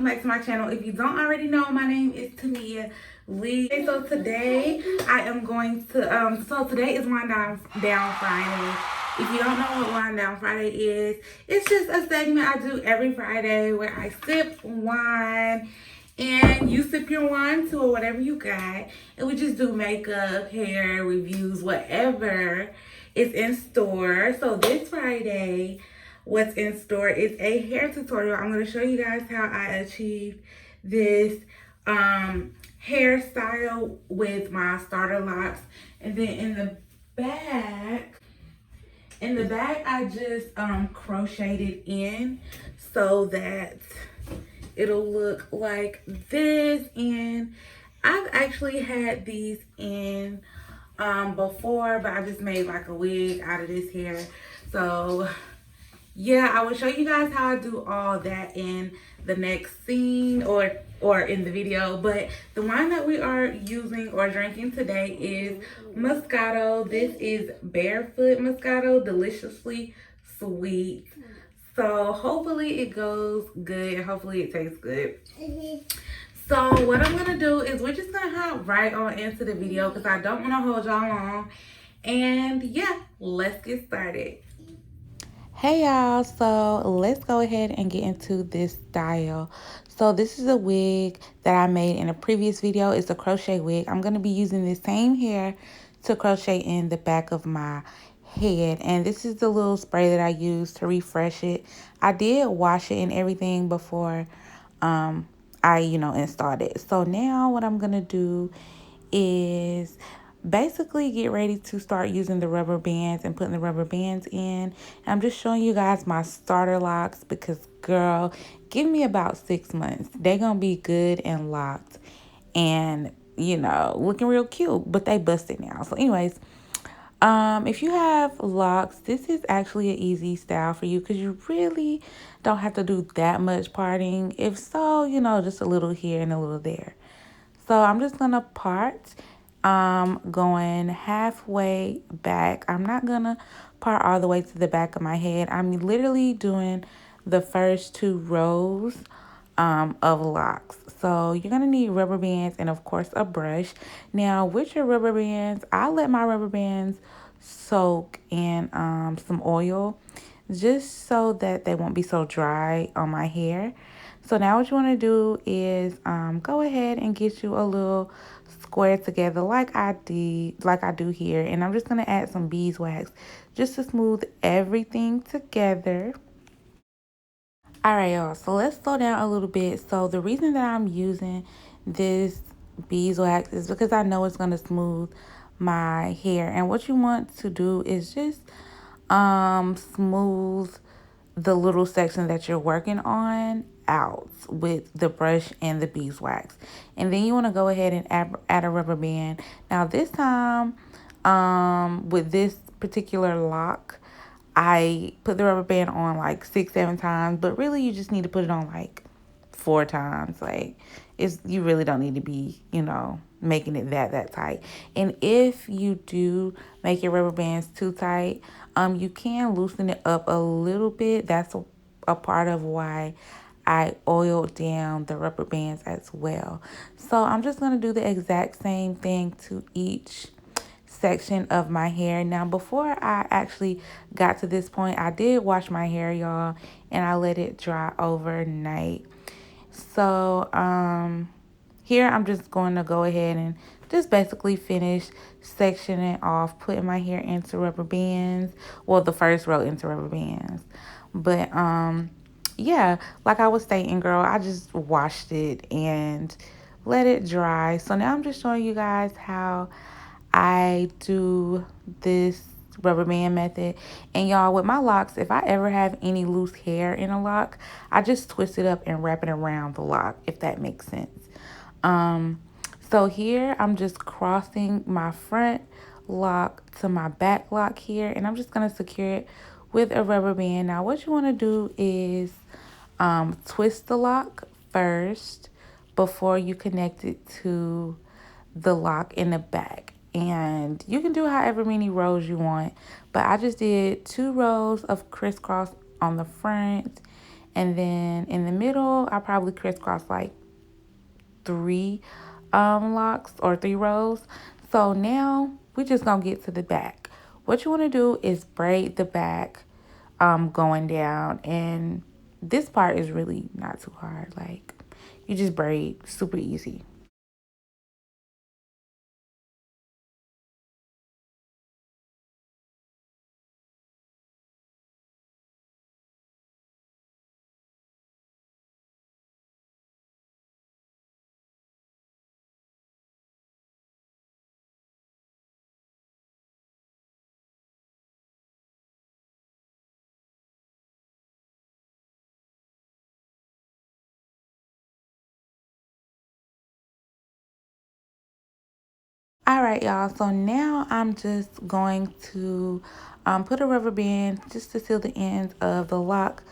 welcome back to my channel. If you don't already know, my name is Tamia Lea. Okay, so today I am going to so today is Wind Down Friday. If you don't know what Wind Down Friday is, it's just a segment I do every Friday where I sip wine and you sip your wine too, or whatever you got, and we just do makeup, hair, reviews, whatever is in store. So this Friday, what's in store is a hair tutorial. I'm going to show you guys how I achieved this hairstyle with my starter locks. And then in the back I just crocheted in so that it'll look like this. And I've actually had these in before, but I just made like a wig out of this hair. So yeah, I will show you guys how I do all that in the next scene or in the video. But the wine that we are using or drinking today is Moscato. This is Barefoot Moscato, deliciously sweet. So hopefully it goes good. Hopefully it tastes good. So what I'm gonna do is we're just gonna hop right on into the video because I don't want to hold y'all long. And yeah, let's get started. Hey y'all, so let's go ahead and get into this style. So this is a wig that I made in a previous video. It's a crochet wig. I'm going to be using the same hair to crochet in the back of my head. And this is the little spray that I use to refresh it. I did wash it and everything before I installed it. So now what I'm going to do is basically get ready to start using the rubber bands and putting the rubber bands in. And I'm just showing you guys my starter locks because, girl, give me about 6 months. They're going to be good and locked and, looking real cute, but they busted now. So anyways, if you have locks, this is actually an easy style for you because you really don't have to do that much parting. If so, just a little here and a little there. So I'm just going to part going halfway back. I'm not going to part all the way to the back of my head. I'm literally doing the first 2 rows of locks. So you're going to need rubber bands and, of course, a brush. Now, with your rubber bands, I let my rubber bands soak in some oil just so that they won't be so dry on my hair. So now what you want to do is go ahead and get you a little square together like I do here. And I'm just going to add some beeswax just to smooth everything together. All right, y'all, so let's slow down a little bit. So the reason that I'm using this beeswax is because I know it's going to smooth my hair. And what you want to do is just smooth the little section that you're working on out with the brush and the beeswax. And then you want to go ahead and add a rubber band. Now this time, with this particular lock, I put the rubber band on like 6-7 times, but really you just need to put it on like 4 times. Like you really don't need to be, making it that tight. And if you do make your rubber bands too tight, you can loosen it up a little bit. That's a part of why I oiled down the rubber bands as well. So I'm just going to do the exact same thing to each section of my hair. Now, before I actually got to this point, I did wash my hair, y'all, and I let it dry overnight. So, here I'm just going to go ahead and just basically finish sectioning off, putting my hair into rubber bands. Well, the first row into rubber bands. But, yeah, like I was saying, girl, I just washed it and let it dry. So now I'm just showing you guys how I do this rubber band method. And y'all, with my locks, if I ever have any loose hair in a lock, I just twist it up and wrap it around the lock, if that makes sense. So here I'm just crossing my front lock to my back lock here, and I'm just going to secure it with a rubber band. Now what you want to do is twist the lock first before you connect it to the lock in the back. And you can do however many rows you want, but I just did 2 rows of crisscross on the front And then in the middle, I probably crisscross like three locks or 3 rows. So now we just gonna get to the back. What you want to do is braid the back going down, and this part is really not too hard. Like, you just braid, super easy. All right, y'all. So now I'm just going to put a rubber band just to seal the ends of the locks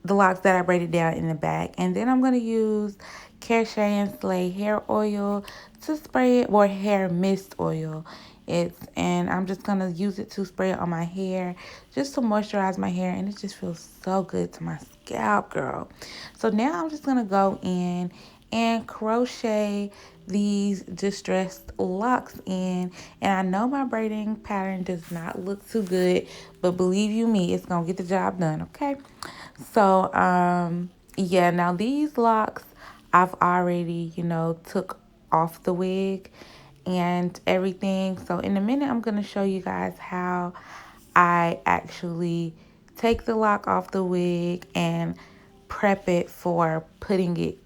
that I braided down in the back. And then I'm going to use Cachet and Slay hair oil to spray it, or hair mist oil. And I'm just going to use it to spray it on my hair just to moisturize my hair. And it just feels so good to my scalp, girl. So now I'm just going to go in and crochet these distressed locks in. And I know my braiding pattern does not look too good, but believe you me, it's gonna get the job done, okay? So yeah, now these locks I've already, took off the wig and everything. So in a minute I'm gonna show you guys how I actually take the lock off the wig and prep it for putting it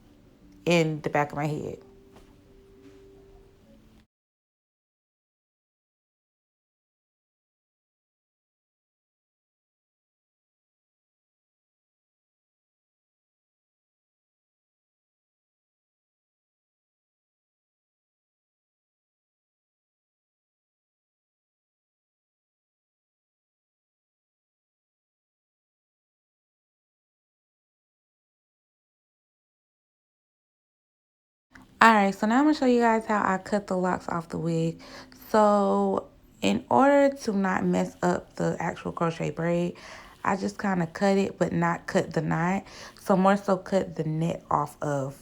in the back of my head. Alright, so now I'm going to show you guys how I cut the locks off the wig. So in order to not mess up the actual crochet braid, I just kind of cut it, but not cut the knot. So more so cut the net off of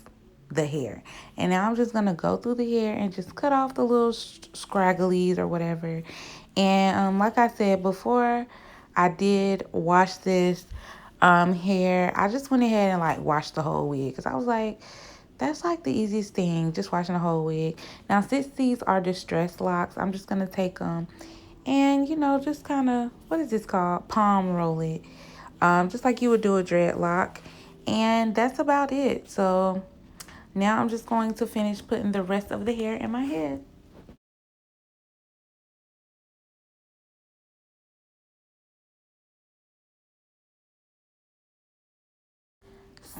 the hair. And now I'm just going to go through the hair and just cut off the little scragglies or whatever. And like I said before, I did wash this hair. I just went ahead and like washed the whole wig because I was like, that's like the easiest thing, just washing the whole wig. Now, since these are distressed locks, I'm just going to take them and, just kind of, what is this called? Palm roll it. Just like you would do a dreadlock. And that's about it. So now I'm just going to finish putting the rest of the hair in my head.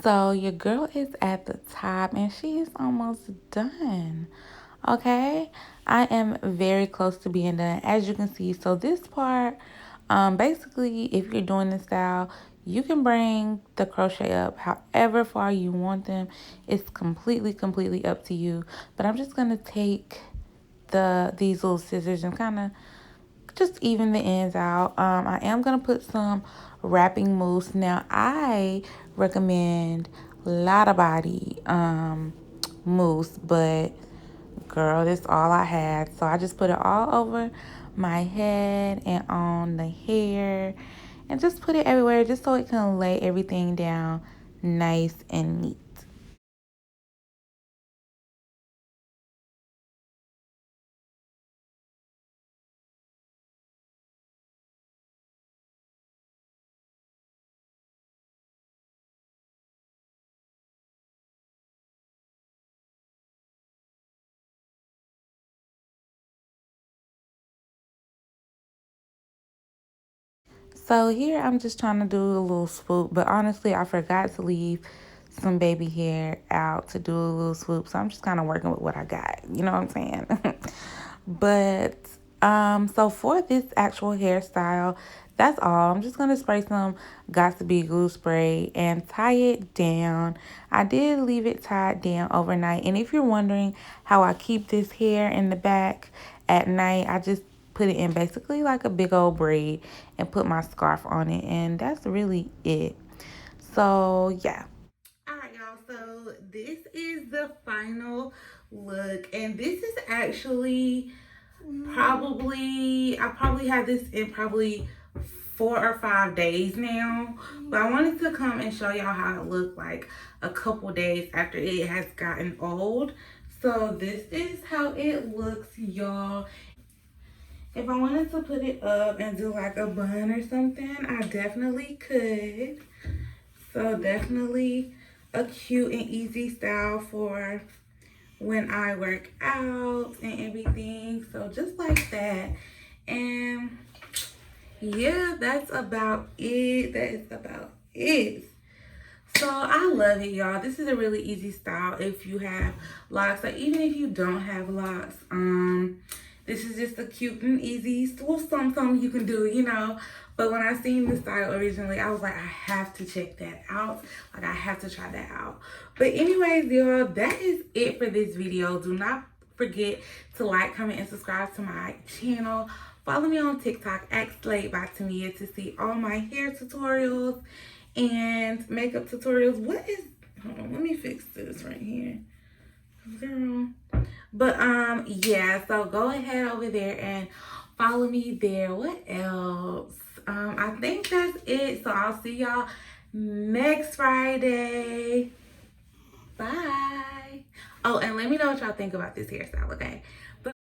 So your girl is at the top and she is almost done. Okay, I am very close to being done, as you can see. So this part, basically, if you're doing this style, you can bring the crochet up however far you want them. It's completely up to you. But I'm just gonna take these little scissors and kind of just even the ends out. I am going to put some wrapping mousse. Now, I recommend Lotta Body mousse, but girl, this is all I had. So I just put it all over my head and on the hair and just put it everywhere just so it can lay everything down nice and neat. So here I'm just trying to do a little swoop, but honestly I forgot to leave some baby hair out to do a little swoop. So I'm just kind of working with what I got. You know what I'm saying? But so for this actual hairstyle, that's all. I'm just gonna spray some Got to Be glue spray and tie it down. I did leave it tied down overnight. And if you're wondering how I keep this hair in the back at night, I just put it in basically like a big old braid and put my scarf on it, and that's really it. So yeah. Alright y'all, so this is the final look, and this is actually I probably have this in probably 4 or 5 days now, but I wanted to come and show y'all how it looked like a couple days after it has gotten old. So this is how it looks, y'all. If I wanted to put it up and do like a bun or something, I definitely could. So definitely a cute and easy style for when I work out and everything. So just like that. And yeah, that's about it. That is about it. So I love it, y'all. This is a really easy style if you have locks, or even if you don't have locks. This is just a cute and easy, well, something you can do, you know. But when I seen this style originally, I was like, I have to check that out. Like, I have to try that out. But anyways, y'all, that is it for this video. Do not forget to like, comment, and subscribe to my channel. Follow me on TikTok at Slayed by Tamia to see all my hair tutorials and makeup tutorials. What is, hold on, let me fix this right here, girl. But yeah, so go ahead over there and follow me there. What else? I think that's it. So I'll see y'all next Friday. Bye. Oh, and let me know what y'all think about this hairstyle, okay?